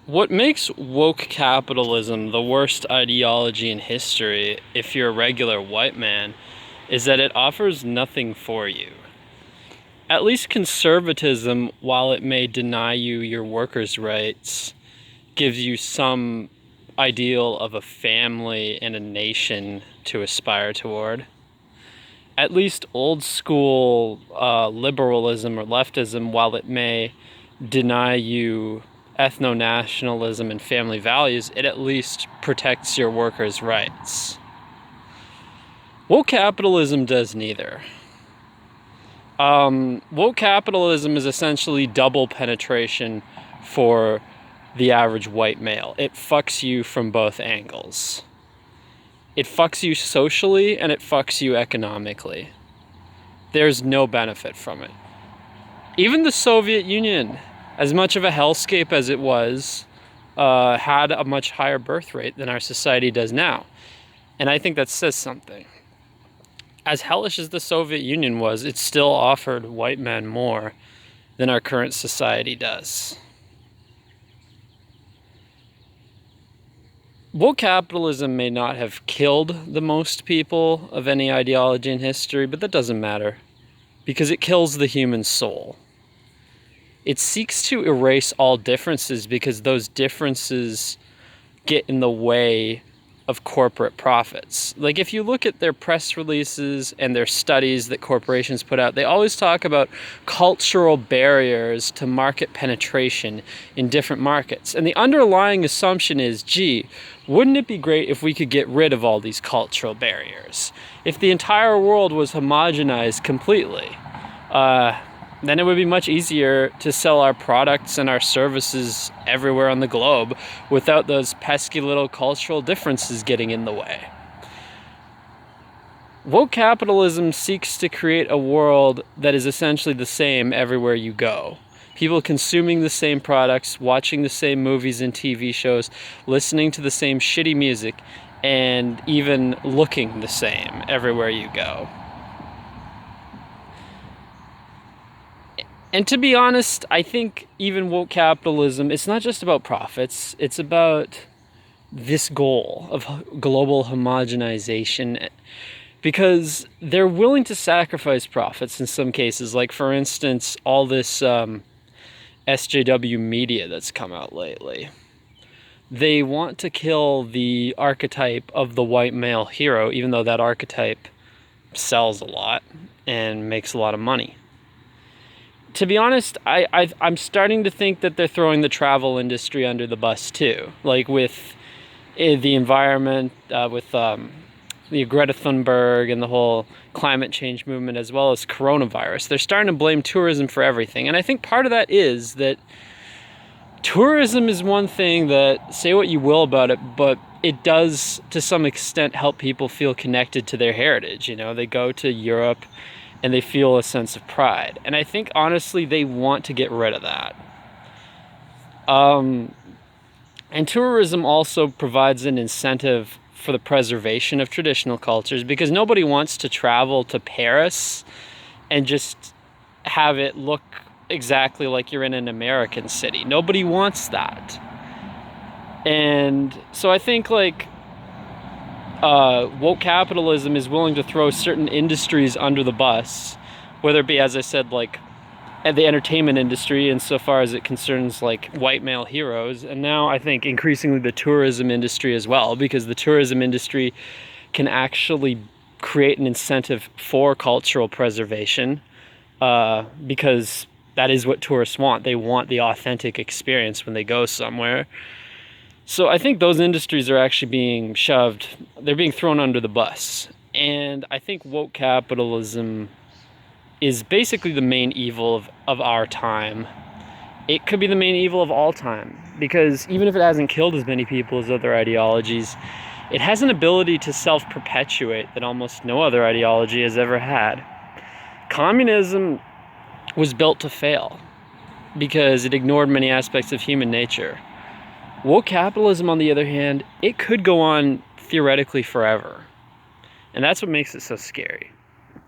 What makes woke capitalism the worst ideology in history, if you're a regular white man, is that it offers nothing for you. At least conservatism, while it may deny you your workers' rights, gives you some ideal of a family and a nation to aspire toward. At least old school liberalism or leftism, while it may deny you ethno-nationalism and family values, it at least protects your workers' rights. Woke capitalism does neither. Woke capitalism is essentially double penetration for the average white male. It fucks you from both angles. It fucks you socially and it fucks you economically. There's no benefit from it. Even the Soviet Union, as much of a hellscape as it was, had a much higher birth rate than our society does now. And I think that says something. As hellish as the Soviet Union was, it still offered white men more than our current society does. Woke capitalism may not have killed the most people of any ideology in history, but that doesn't matter, because it kills the human soul. It seeks to erase all differences because those differences get in the way of corporate profits. Like, if you look at their press releases and their studies that corporations put out, they always talk about cultural barriers to market penetration in different markets. And the underlying assumption is, gee, wouldn't it be great if we could get rid of all these cultural barriers? If the entire world was homogenized completely, then it would be much easier to sell our products and our services everywhere on the globe without those pesky little cultural differences getting in the way. Woke capitalism seeks to create a world that is essentially the same everywhere you go. People consuming the same products, watching the same movies and TV shows, listening to the same shitty music, and even looking the same everywhere you go. And to be honest, I think even woke capitalism, it's not just about profits, it's about this goal of global homogenization, because they're willing to sacrifice profits in some cases. Like, for instance, all this SJW media that's come out lately. They want to kill the archetype of the white male hero, even though that archetype sells a lot and makes a lot of money. To be honest, I'm starting to think that they're throwing the travel industry under the bus too. Like with the environment, with the Greta Thunberg and the whole climate change movement, as well as coronavirus. They're starting to blame tourism for everything. And I think part of that is that tourism is one thing that, say what you will about it, but it does to some extent help people feel connected to their heritage. You know, they go to Europe and they feel a sense of pride. And I think, honestly, they want to get rid of that. And tourism also provides an incentive for the preservation of traditional cultures, because nobody wants to travel to Paris and just have it look exactly like you're in an American city. Nobody wants that. And so I think, like, woke capitalism is willing to throw certain industries under the bus, whether it be, as I said, like the entertainment industry insofar as it concerns like white male heroes, and now I think increasingly the tourism industry as well, because the tourism industry can actually create an incentive for cultural preservation, because that is what tourists want. They want the authentic experience when they go somewhere. So I think those industries are actually being shoved, they're being thrown under the bus. And I think woke capitalism is basically the main evil of our time. It could be the main evil of all time, because even if it hasn't killed as many people as other ideologies, it has an ability to self-perpetuate that almost no other ideology has ever had. Communism was built to fail because it ignored many aspects of human nature. Woke capitalism, on the other hand, it could go on theoretically forever. And that's what makes it so scary.